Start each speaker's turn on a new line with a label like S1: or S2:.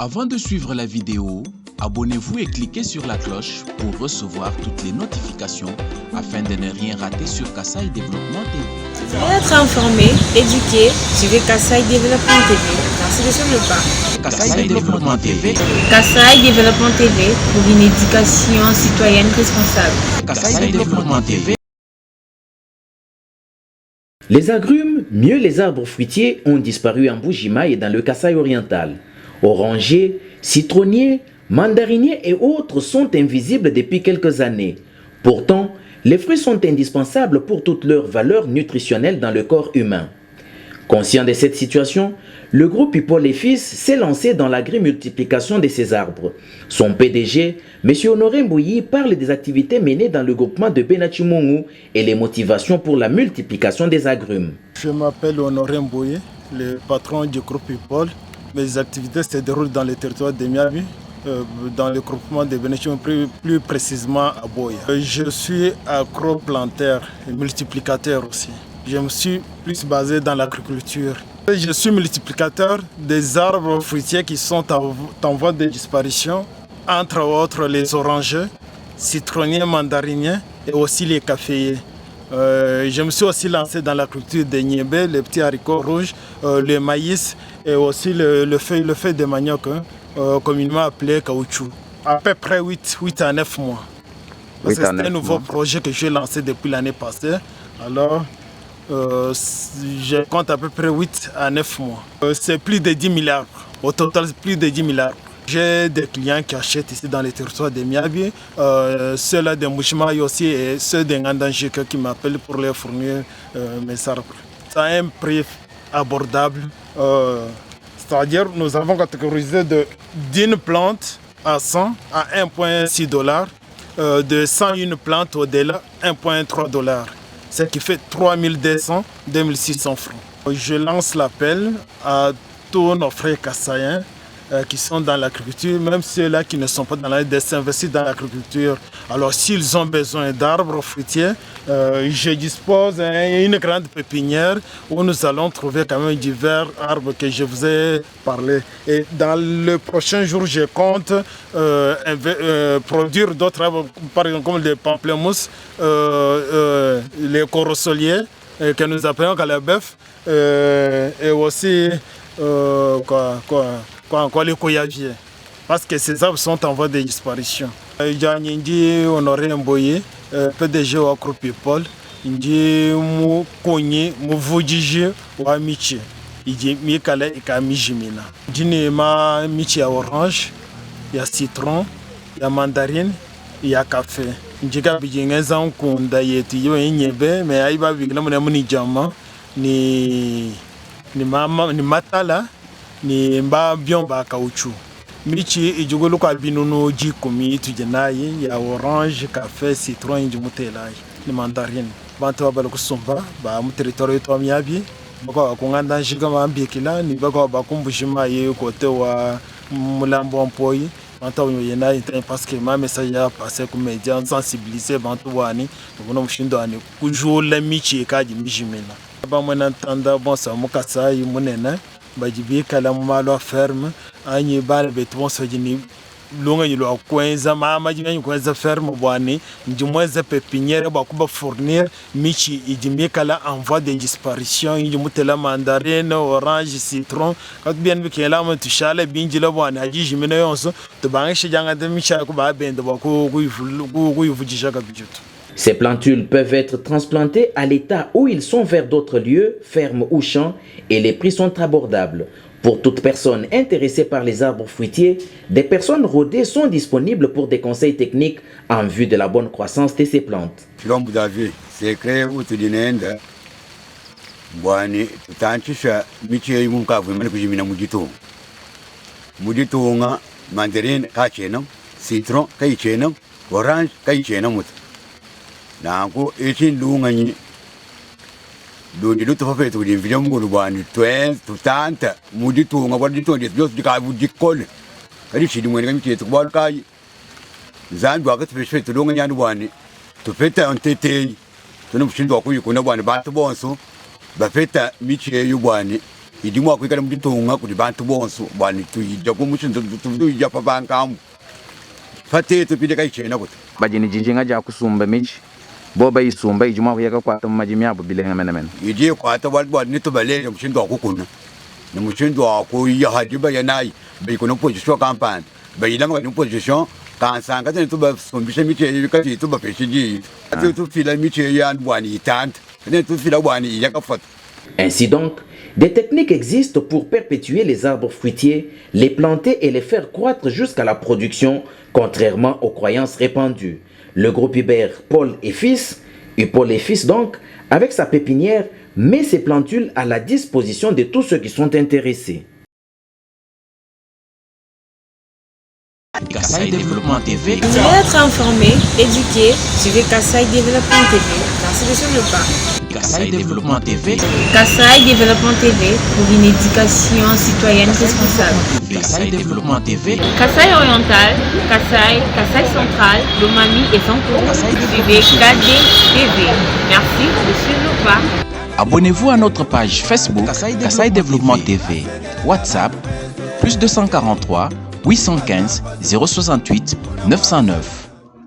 S1: Avant de suivre la vidéo, abonnez-vous et cliquez sur la cloche pour recevoir toutes les notifications afin de ne rien rater sur Kassai Développement TV.
S2: Pour être informé, éduqué, suivez Kassai Développement TV. Merci sur le pas.
S1: Kassai Développement TV.
S2: Kassai Développement TV pour une éducation citoyenne responsable.
S1: Kassai Développement TV.
S3: Les agrumes, mieux les arbres fruitiers, ont disparu en Bujima et dans le Kassai oriental. Orangers, citronniers, mandariniers et autres sont invisibles depuis quelques années. Pourtant, les fruits sont indispensables pour toute leur valeur nutritionnelle dans le corps humain. Conscient de cette situation, le groupe People et Fils s'est lancé dans l'agri-multiplication de ces arbres. Son PDG, M. Honoré Mbouyi, parle des activités menées dans le groupement de Benachimungu et les motivations pour la multiplication des agrumes.
S4: Je m'appelle Honoré Mbouyi, le patron du groupe People. Mes activités se déroulent dans le territoire de Miabi, dans le groupement de Benachimungu, plus précisément à Boya. Je suis agro-planteur et multiplicateur aussi. Je me suis plus basé dans l'agriculture. Je suis multiplicateur des arbres fruitiers qui sont en voie de disparition, entre autres les orangers, citronniers, mandariniers et aussi les caféiers. Je me suis aussi lancé dans la culture des niébés, les petits haricots rouges, le maïs et aussi le feuille de manioc, communément appelé caoutchouc. À peu près 8 à 9 mois. C'est un nouveau projet que j'ai lancé depuis l'année passée. Alors, je compte à peu près 8 à 9 mois. C'est plus de 10 000 arbres. Au total, plus de 10 000 arbres. J'ai des clients qui achètent ici dans les territoires de Miabi, ceux-là de Mouchima aussi et ceux de Ngandanjika qui m'appellent pour leur fournir mes arbres. Ça a un prix abordable. C'est-à-dire nous avons catégorisé d'une plante à 100 à 1,6 $, de 101 plantes au-delà 1,3 $. Ce qui fait 3200, 2600 francs. Je lance l'appel à tous nos frères kassaïens qui sont dans l'agriculture, même ceux-là qui ne sont pas dans l'agriculture, de s'investir dans l'agriculture. Alors s'ils ont besoin d'arbres fruitiers, je dispose d'une grande pépinière où nous allons trouver quand même divers arbres que je vous ai parlé. Et dans le prochain jour, je compte produire d'autres arbres, par exemple comme les pamplemousses, les corosoliers, que nous appelons calabef, et aussi les coyaviers, parce que ces arbres sont en voie de disparition. J'ai Honoré Mbouyi, PDG wa groupe People, j'ai mu konye mu vujiji wa michi, j'ai mi kala ika mijimina. J'ai ma michi ya orange, ya citron, ya mandarine, ya café. J'ai ka bijingenza nkunda yetu yo nyebe, mais aiba bigla muni jama ni matala ni mba biomba caoutchouc. Michi ijugolo kwa binono jikumi tujenayi ya orange, café, citron injumutelai ni mandarine. Bantu abalo kusumba ba mu territoire to Miabi. Bako kunganda shiga mambikila ni bako bakumbushima ye kote wa Mulambo Mpoyi. Bantu yena parce que ma message a passé comme média sensibiliser bantu wani bono mushindo ani kujula michi kaji mijimena. Ba mwana tanda bonsa mukasa yimunena bajibi kala malo ferme anyi bal beton sojini longa yilo kwenza mama jinga kwenza ferme bwani njumweza pépinière ba kuba fournir michi ijimbi kala en voie de disparition njumutela mandarine orange citron kat bien bikela ma tushale binjila bwani ajiji mena yonso to bangisha janga de micha ko ba bende ba ko yivujisha kabijutu.
S3: Ces plantules peuvent être transplantées à l'état où ils sont vers d'autres lieux, fermes ou champs, et les prix sont abordables. Pour toute personne intéressée par les arbres fruitiers, des personnes rodées sont disponibles pour des conseils techniques en vue de la bonne croissance de ces plantes.
S5: Nango etin lunganyi dodi luto fa fetu di video ngulu bani twen tutanta mudi tunga wadi to di jos di ka budi kol kadi shidi mwen ngami tetu bal kai zan dwa ka fetu lunga nyani bani to feta ontete to no shindo ku yiko na bani ba to bonso ba feta miche yu bani idimwa kwikala mbitonga kuti bantu bonso bwani tuija kumushinzo tuija pabankamu fate tupide kaichena kuti
S3: bajini jinjinga ja kusumba michi boba isumba ijuma kuyaka kwata majimi abo bilenga mena
S5: ije kwata bwani tubalele mushindo wakukuna ni mushindo wako ya hadiba yanai bayikono position campagne bayilama ni position kansanga tene tuba sombisha miche yikati tuba peshiji tu fila miche ya bwani itante tene tu fila bwani yakafata.
S3: Ainsi donc, des techniques existent pour perpétuer les arbres fruitiers, les planter et les faire croître jusqu'à la production, contrairement aux croyances répandues. Le groupe Hubert Paul et Fils donc, avec sa pépinière, met ses plantules à la disposition de tous ceux qui sont intéressés.
S1: Kasaï Développement TV.
S2: Vous voulez être informé, éduqué, suivez Kasaï Développement TV. Merci sur le pas.
S1: Kasaï Développement TV.
S2: Kasaï Développement TV pour une éducation citoyenne responsable.
S1: Kasaï Développement TV.
S2: Kasaï Oriental, Kasaï Central, Lomami et Sankourou. Suivez KD TV. Merci de suivre le pas.
S1: Abonnez-vous à notre page Facebook Kasaï Développement TV. WhatsApp +243 815 068 909.